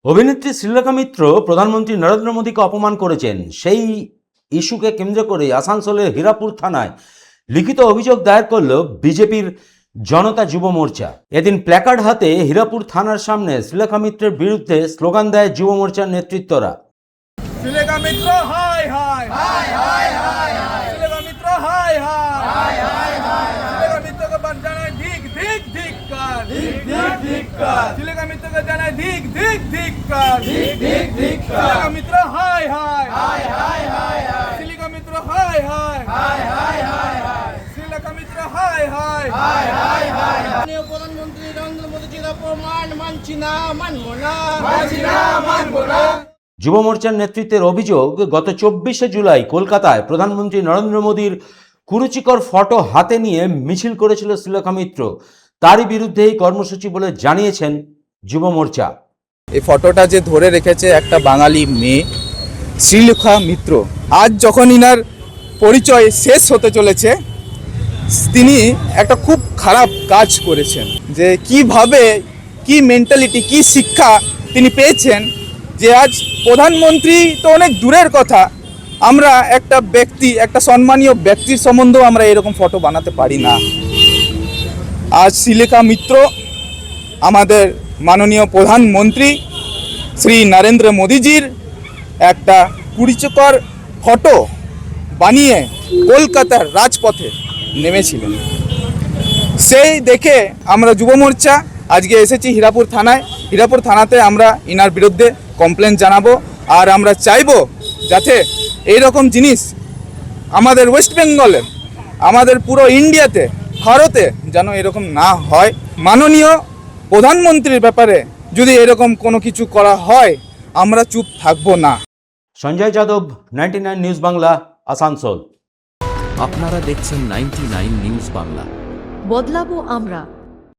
অভিনেত্রী শ্রীলেখা মিত্র প্রধানমন্ত্রী নরেন্দ্র মোদীকে অপমান করেছেন। সেই ইস্যুকে কেন্দ্র করে আসানসোলের হীরাপুর থানায় লিখিত অভিযোগ দায়ের করল বিজেপির জনতা যুব মোর্চা। এদিন প্ল্যাকার্ড হাতে হীরাপুর থানার সামনে শ্রীলেখা মিত্রের বিরুদ্ধে স্লোগান দেয় যুব মোর্চার নেতৃত্বরা। শ্রীলেখা মিত্র হাই হাই হাই হাই হাই হাই শ্রীলেখা মিত্র হাই হাই হাই হাই হাই শ্রীলেখা মিত্রকে জানায় ধিক ধিক ধিক্কার ধিক ধিক ধিক্কার শ্রীলেখা মিত্রকে জানায় ধিক ধিক ধিক্কার ধিক ধিক ধিক্কার শ্রীলেখা মিত্র হাই হাই হাই হাই হাই হাই শ্রীলেখা মিত্র হাই হাই হাই হাই হাই হাই শ্রীলেখা মিত্র হাই হাই হাই হাই হাই মাননীয় প্রধানমন্ত্রী নরেন্দ্র মোদীজির অপমান মানছি না, মানবো না, মানছি না, মানবো না। যুব মোর্চার নেতৃত্বের অভিযোগ, গত 24শে জুলাই কলকাতায় প্রধানমন্ত্রী নরেন্দ্র মোদীর কুরুচিকর ফটো হাতে নিয়ে মিছিল করেছিল শ্রীলেখা মিত্র। তারই বিরুদ্ধে এই কর্মসূচি বলে জানিয়েছেন যুব মোর্চা। এই ফটোটা যে ধরে রেখেছে একটা বাঙালি মেয়ে শ্রীলেখা মিত্র। আজ যখন ইনার পরিচয় শেষ হতে চলেছে, তিনি একটা খুব খারাপ কাজ করেছেন। যে কিভাবে, কি মেন্টালিটি, কি শিক্ষা তিনি পেয়েছেন, যে আজ প্রধানমন্ত্রী তো অনেক দূরের কথা, আমরা একটা ব্যক্তি, একটা সম্মানীয় ব্যক্তির সম্বন্ধেও আমরা এরকম ফটো বানাতে পারি না। আজ শ্রীলেখা মিত্র আমাদের মাননীয় প্রধানমন্ত্রী শ্রী নরেন্দ্র মোদীজির একটা কুরুচিকর ফটো বানিয়ে কলকাতার রাজপথে নেমেছিলেন। সেই দেখে আমরা যুব মোর্চা আজকে এসেছি হীরাপুর থানায়। হীরাপুর থানাতে আমরা ইনার বিরুদ্ধে কমপ্লেন জানাবো, আর আমরা চাইবো যাতে এইরকম জিনিস আমাদের ওয়েস্ট বেঙ্গলে, আমাদের পুরো ইন্ডিয়াতে, ভারতে যেন এরকম না হয়। মাননীয় প্রধানমন্ত্রীর ব্যাপারে যদি এরকম কোনো কিছু করা হয়, আমরা চুপ থাকবো না। সঞ্জয় যাদব, 99 নিউজ বাংলা, আসানসোল। আপনারা দেখছেন 99 নিউজ বাংলা। বদলাবো আমরা।